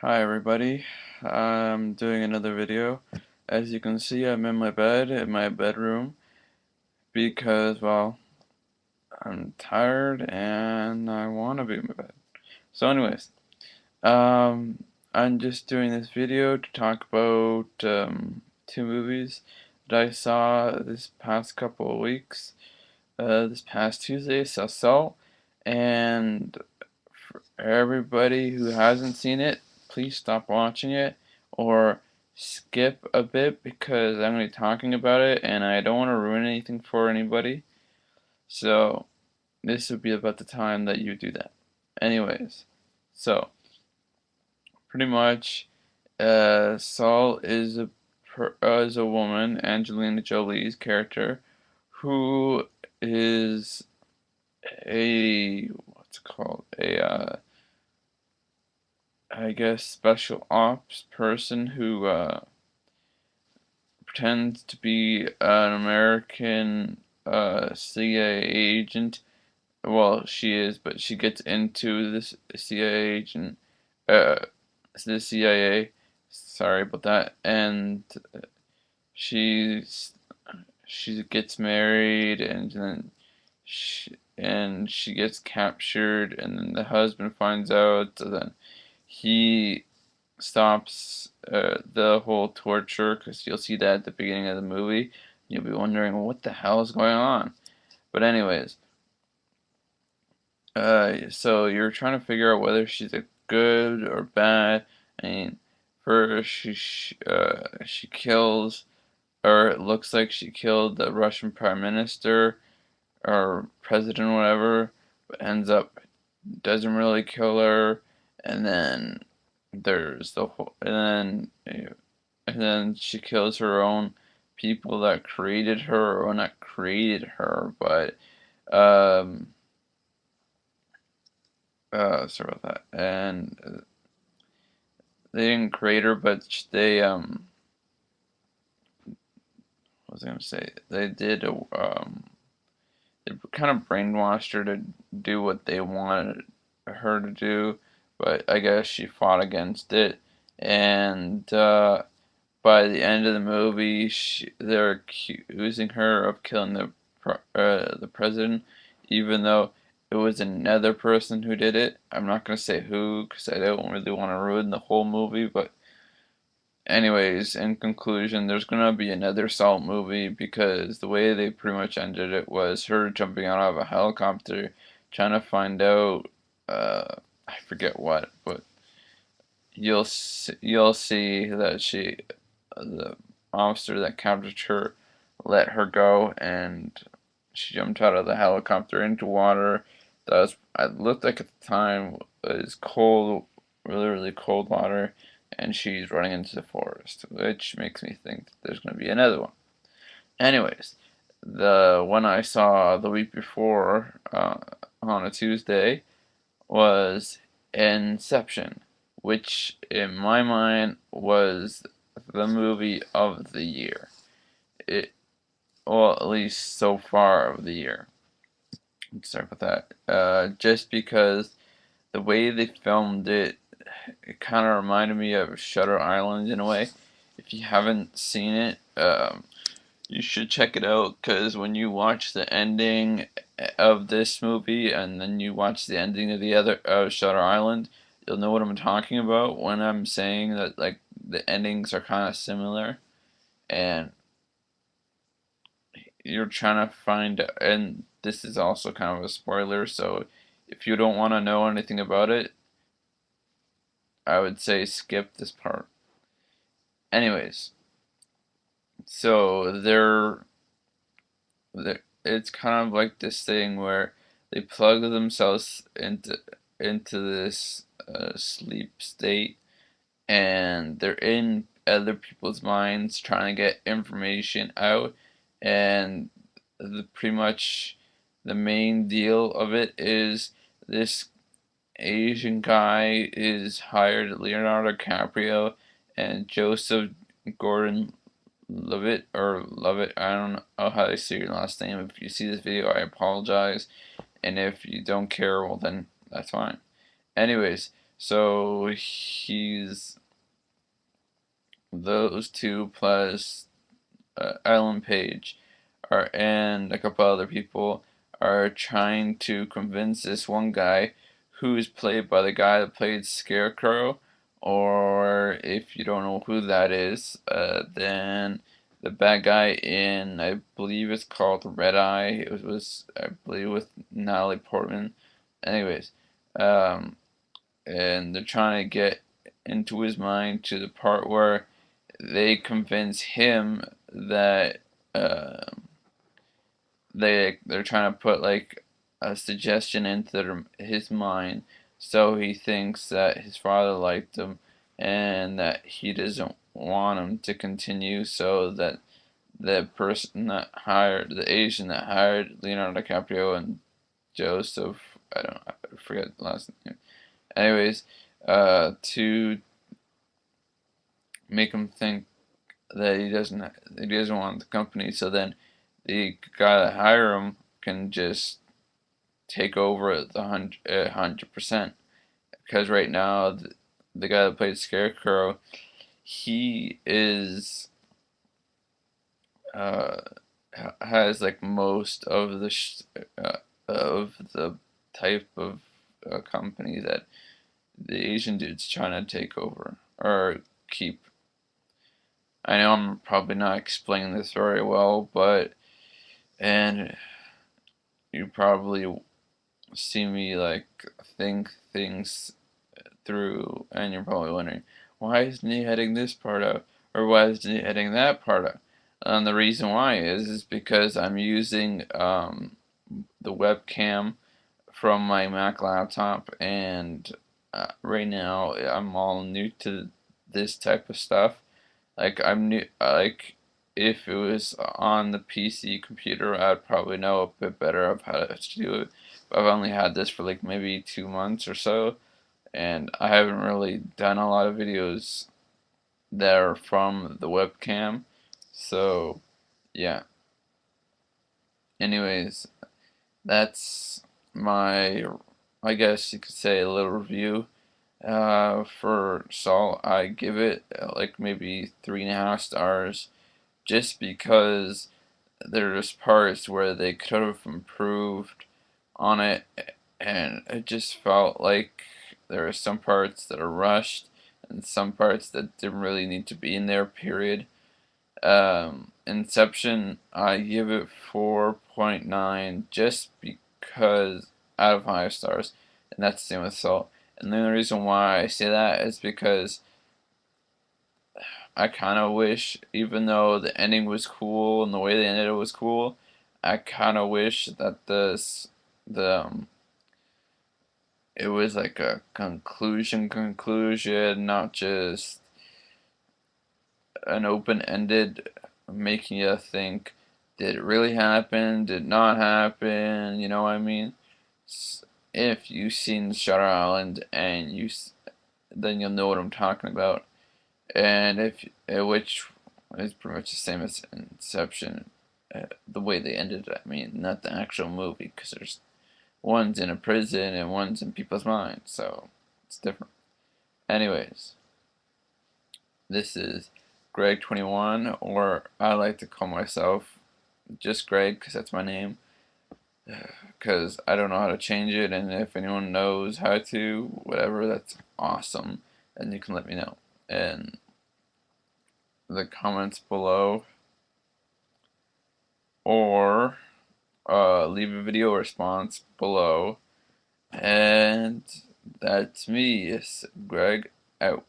Hi everybody, I'm doing another video. As you can see, I'm in my bed, in my bedroom, because, well, I'm tired and I want to be in my bed. So anyways, I'm just doing this video to talk about two movies that I saw this past couple of weeks. This past Tuesday, I saw Salt, and for everybody who hasn't seen it, please stop watching it or skip a bit because I'm going to be talking about it and I don't want to ruin anything for anybody. So this would be about the time that you do that. Anyways, so pretty much, Saul is a woman, Angelina Jolie's character, who is a what's it called, a I guess special ops person who pretends to be an American CIA agent. Well, she is, but she gets into this CIA agent, uh, the CIA. Sorry about that. And she's she gets married, and then she gets captured, and then the husband finds out, and then he stops the whole torture, because you'll see that at the beginning of the movie. You'll be wondering, well, what the hell is going on? But anyways, so you're trying to figure out whether she's a good or bad. I mean, first she kills, or it looks like she killed the Russian Prime Minister or president, whatever, but ends up doesn't really kill her, and then there's the whole, and then she kills her own people that created her, or not created her, but um, sorry about that. And they didn't create her, but they what was I gonna say? They did they kind of brainwashed her to do what they wanted her to do, but I guess she fought against it, and by the end of the movie, they're accusing her of killing the president, even though it was another person who did it. I'm not gonna say who, because I don't really want to ruin the whole movie. But anyways, in conclusion, there's gonna be another Salt movie, because the way they pretty much ended it was her jumping out of a helicopter, trying to find out. I forget what, but you'll see that the officer that captured her let her go, and she jumped out of the helicopter into water. That was, it looked like at the time, it was cold, really, really cold water, and she's running into the forest, which makes me think that there's going to be another one. Anyways, the one I saw the week before, on a Tuesday, was Inception, which in my mind was the movie of the year. It, well, at least so far of the year. Sorry about that. Just because the way they filmed it, it kind of reminded me of Shutter Island in a way. If you haven't seen it, you should check it out, because when you watch the ending of this movie and then you watch the ending of the other Shutter Island, you'll know what I'm talking about when I'm saying that, like, the endings are kind of similar, and you're trying to find, and this is also kind of a spoiler, so if you don't want to know anything about it, I would say skip this part. Anyways, so it's kind of like this thing where they plug themselves into this sleep state, and they're in other people's minds trying to get information out, and pretty much the main deal of it is this Asian guy is hired Leonardo DiCaprio and Joseph Gordon Levitt, or Lovett, I don't know how to say your last name. If you see this video, I apologize, and if you don't care, well then that's fine. Anyways, So he's those two plus Ellen Page are and a couple other people are trying to convince this one guy who's played by the guy that played Scarecrow, or if you don't know who that is, then the bad guy in, I believe it's called Red Eye. It was I believe with Natalie Portman. Anyways, um, and they're trying to get into his mind to the part where they convince him that um they're trying to put like a suggestion into his mind, so he thinks that his father liked him and that he doesn't want him to continue, so that the person that hired the Asian that hired Leonardo DiCaprio and Joseph, I forget the last name. Anyways, to make him think that he doesn't want the company, so then the guy that hired him can just take over the 100%. Because right now the guy that played Scarecrow, he is uh has like most of the type of company that the Asian dude's trying to take over or keep. I know I'm probably not explaining this very well, but and you probably see me like think things through, and you're probably wondering, why isn't he heading this part out, or why isn't he heading that part out? And the reason why is because I'm using the webcam from my Mac laptop, and right now I'm all new to this type of stuff. Like I'm new, like if it was on the PC computer, I'd probably know a bit better of how to do it. But I've only had this for like maybe 2 months or so, and I haven't really done a lot of videos that are from the webcam. So yeah. Anyways, that's my, I guess you could say, a little review. For Salt, I give it like maybe 3.5 stars, just because there's parts where they could have improved on it, and it just felt like there are some parts that are rushed and some parts that didn't really need to be in there, period. Inception, I give it 4.9 just because out of 5 stars, and that's the same with Salt. And the only reason why I say that is because I kind of wish, even though the ending was cool and the way they ended it was cool, I kind of wish that the it was like a conclusion, not just an open-ended, making you think, did it really happen? Did it not happen? You know what I mean? If you've seen Shutter Island and then you'll know what I'm talking about. And which is pretty much the same as Inception, the way they ended it. I mean, not the actual movie, because there's one's in a prison and one's in people's minds, so it's different. Anyways, this is Greg21, or I like to call myself just Greg, because that's my name. Because I don't know how to change it, and if anyone knows how to, whatever, that's awesome, and you can let me know. And the comments below, or leave a video response below. And that's me. Yes, Greg out.